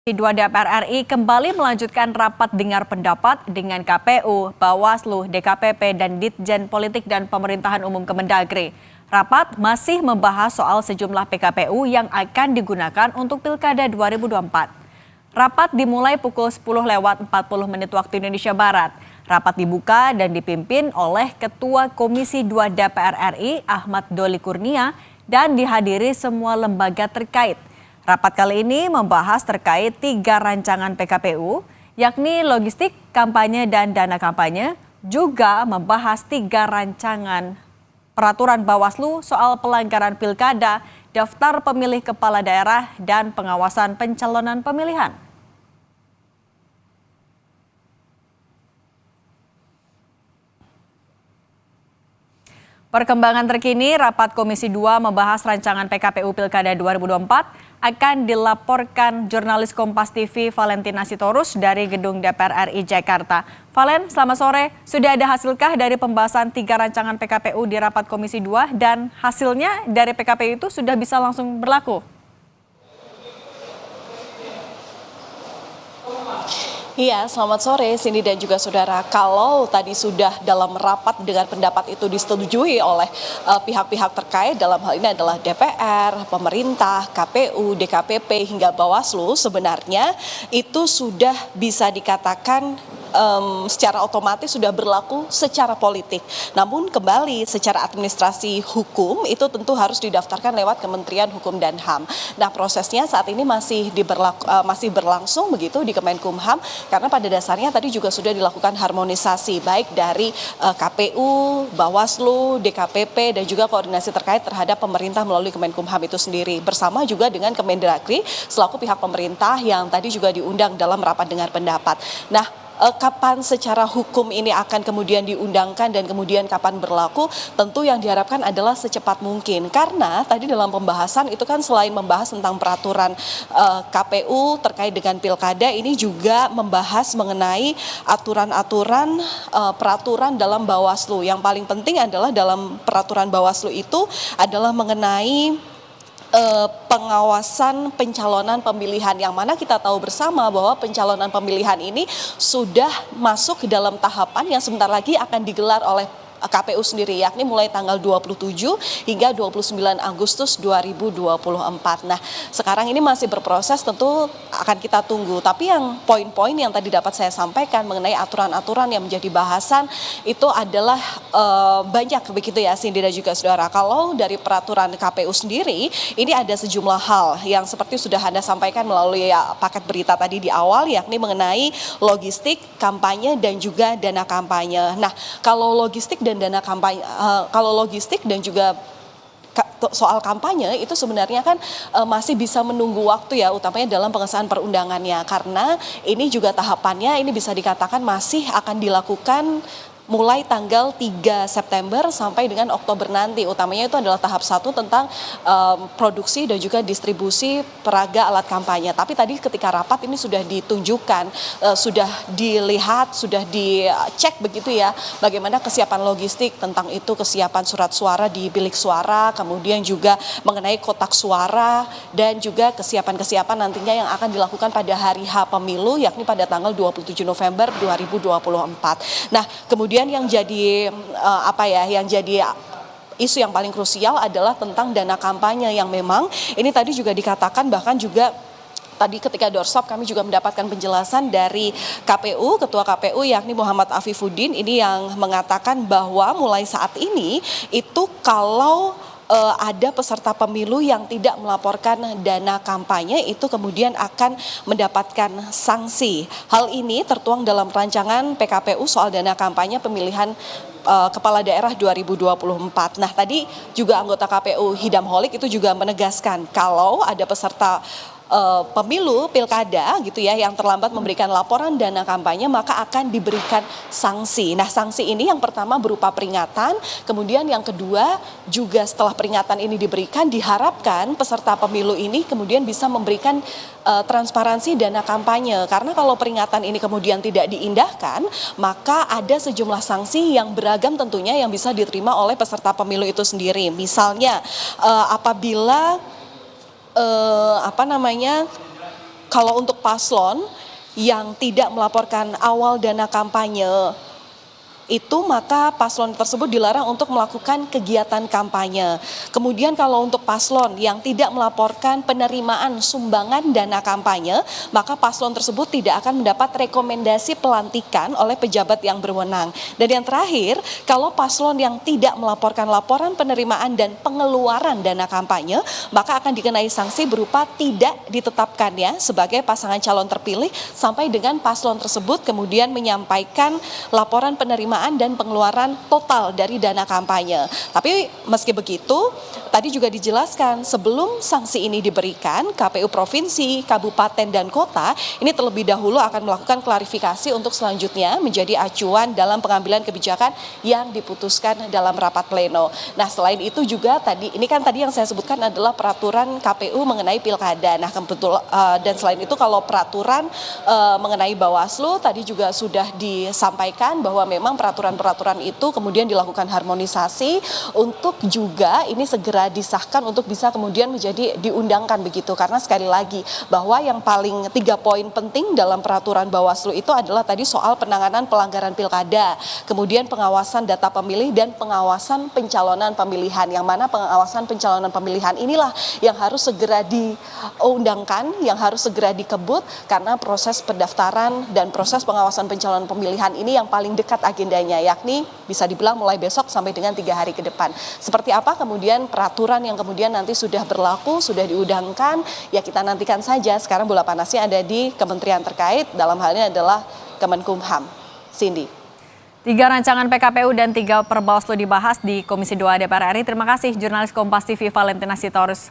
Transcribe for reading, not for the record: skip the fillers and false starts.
Komisi 2 DPR RI kembali melanjutkan rapat dengar pendapat dengan KPU, Bawaslu, DKPP, dan Ditjen Politik dan Pemerintahan Umum Kemendagri. Rapat masih membahas soal sejumlah PKPU yang akan digunakan untuk Pilkada 2024. Rapat dimulai pukul 10:40 waktu Indonesia Barat. Rapat dibuka dan dipimpin oleh Ketua Komisi 2 DPR RI, Ahmad Doli Kurnia, dan dihadiri semua lembaga terkait. Rapat kali ini membahas terkait 3 rancangan PKPU, yakni logistik, kampanye, dan dana kampanye, juga membahas 3 rancangan peraturan Bawaslu soal pelanggaran pilkada, daftar pemilih kepala daerah, dan pengawasan pencalonan pemilihan. Perkembangan terkini, rapat Komisi 2 membahas rancangan PKPU Pilkada 2024 akan dilaporkan jurnalis Kompas TV Valentina Sitorus dari Gedung DPR RI Jakarta. Valen, selamat sore. Sudah ada hasilkah dari pembahasan 3 rancangan PKPU di rapat Komisi 2 dan hasilnya dari PKPU itu sudah bisa langsung berlaku? Iya, selamat sore Cindy dan juga saudara. Kalau tadi sudah dalam rapat dengan pendapat itu disetujui oleh pihak-pihak terkait, dalam hal ini adalah DPR, pemerintah, KPU, DKPP hingga Bawaslu, sebenarnya itu sudah bisa dikatakan secara otomatis sudah berlaku secara politik. Namun kembali secara administrasi hukum itu tentu harus didaftarkan lewat Kementerian Hukum dan HAM. Nah, prosesnya saat ini masih berlangsung begitu di Kemenkumham, karena pada dasarnya tadi juga sudah dilakukan harmonisasi baik dari KPU, Bawaslu, DKPP, dan juga koordinasi terkait terhadap pemerintah melalui Kemenkumham itu sendiri, bersama juga dengan Kemendagri selaku pihak pemerintah yang tadi juga diundang dalam rapat dengar pendapat. Nah, kapan secara hukum ini akan kemudian diundangkan dan kemudian kapan berlaku, tentu yang diharapkan adalah secepat mungkin. Karena tadi dalam pembahasan itu kan selain membahas tentang peraturan KPU terkait dengan pilkada, ini juga membahas mengenai aturan-aturan peraturan dalam Bawaslu. Yang paling penting adalah dalam peraturan Bawaslu itu adalah mengenai pengawasan pencalonan pemilihan, yang mana kita tahu bersama bahwa pencalonan pemilihan ini sudah masuk ke dalam tahapan yang sebentar lagi akan digelar oleh KPU sendiri, yakni mulai tanggal 27 hingga 29 Agustus 2024. Nah, sekarang ini masih berproses, tentu akan kita tunggu. Tapi yang poin-poin yang tadi dapat saya sampaikan mengenai aturan-aturan yang menjadi bahasan itu adalah banyak begitu ya, Cindy dan juga saudara. Kalau dari peraturan KPU sendiri, ini ada sejumlah hal yang seperti sudah Anda sampaikan melalui paket berita tadi di awal, yakni mengenai logistik, kampanye, dan juga dana kampanye. Nah, kalau logistik dan juga soal kampanye itu sebenarnya kan masih bisa menunggu waktu ya, utamanya dalam pengesahan perundangannya, karena ini juga tahapannya ini bisa dikatakan masih akan dilakukan mulai tanggal 3 September sampai dengan Oktober nanti. Utamanya itu adalah tahap 1 tentang produksi dan juga distribusi peraga alat kampanye. Tapi tadi ketika rapat ini sudah ditunjukkan, sudah dilihat, sudah dicek begitu ya, bagaimana kesiapan logistik, tentang itu kesiapan surat suara di bilik suara, kemudian juga mengenai kotak suara, dan juga kesiapan-kesiapan nantinya yang akan dilakukan pada hari H pemilu, yakni pada tanggal 27 November 2024. Nah, kemudian yang jadi isu yang paling krusial adalah tentang dana kampanye, yang memang ini tadi juga dikatakan, bahkan juga tadi ketika doorstop kami juga mendapatkan penjelasan dari KPU, Ketua KPU yakni Muhammad Afifuddin, ini yang mengatakan bahwa mulai saat ini itu kalau ada peserta pemilu yang tidak melaporkan dana kampanye itu kemudian akan mendapatkan sanksi. Hal ini tertuang dalam rancangan PKPU soal dana kampanye pemilihan kepala daerah 2024. Nah, tadi juga anggota KPU Hidam Holik itu juga menegaskan kalau ada peserta pemilu pilkada gitu ya yang terlambat memberikan laporan dana kampanye, maka akan diberikan sanksi. Nah, sanksi ini yang pertama berupa peringatan, kemudian yang kedua juga setelah peringatan ini diberikan, diharapkan peserta pemilu ini kemudian bisa memberikan transparansi dana kampanye, karena kalau peringatan ini kemudian tidak diindahkan, maka ada sejumlah sanksi yang beragam tentunya yang bisa diterima oleh peserta pemilu itu sendiri. Misalnya apabila kalau untuk paslon yang tidak melaporkan awal dana kampanye itu, maka paslon tersebut dilarang untuk melakukan kegiatan kampanye. Kemudian kalau untuk paslon yang tidak melaporkan penerimaan sumbangan dana kampanye, maka paslon tersebut tidak akan mendapat rekomendasi pelantikan oleh pejabat yang berwenang. Dan yang terakhir, kalau paslon yang tidak melaporkan laporan penerimaan dan pengeluaran dana kampanye, maka akan dikenai sanksi berupa tidak ditetapkannya sebagai pasangan calon terpilih sampai dengan paslon tersebut kemudian menyampaikan laporan penerimaan dan pengeluaran total dari dana kampanye. Tapi meski begitu, tadi juga dijelaskan sebelum sanksi ini diberikan, KPU Provinsi, Kabupaten, dan Kota ini terlebih dahulu akan melakukan klarifikasi untuk selanjutnya menjadi acuan dalam pengambilan kebijakan yang diputuskan dalam rapat pleno. Nah, selain itu juga tadi yang saya sebutkan adalah peraturan KPU mengenai pilkada. Nah, dan selain itu kalau peraturan mengenai Bawaslu tadi juga sudah disampaikan bahwa memang peraturan-peraturan itu kemudian dilakukan harmonisasi untuk juga ini segera disahkan untuk bisa kemudian menjadi diundangkan begitu. Karena sekali lagi bahwa yang paling 3 poin penting dalam peraturan Bawaslu itu adalah tadi soal penanganan pelanggaran pilkada, kemudian pengawasan data pemilih dan pengawasan pencalonan pemilihan, yang mana pengawasan pencalonan pemilihan inilah yang harus segera diundangkan, yang harus segera dikebut karena proses pendaftaran dan proses pengawasan pencalonan pemilihan ini yang paling dekat agendanya, yakni bisa dibilang mulai besok sampai dengan 3 hari ke depan. Seperti apa kemudian peraturan yang kemudian nanti sudah berlaku, sudah diundangkan, ya kita nantikan saja. Sekarang bola panasnya ada di kementerian terkait, dalam hal ini adalah Kemenkumham. Cindy. 3 rancangan PKPU dan 3 Perbawaslu dibahas di Komisi 2 DPR RI. Terima kasih jurnalis Kompas TV Valentina Sitorus.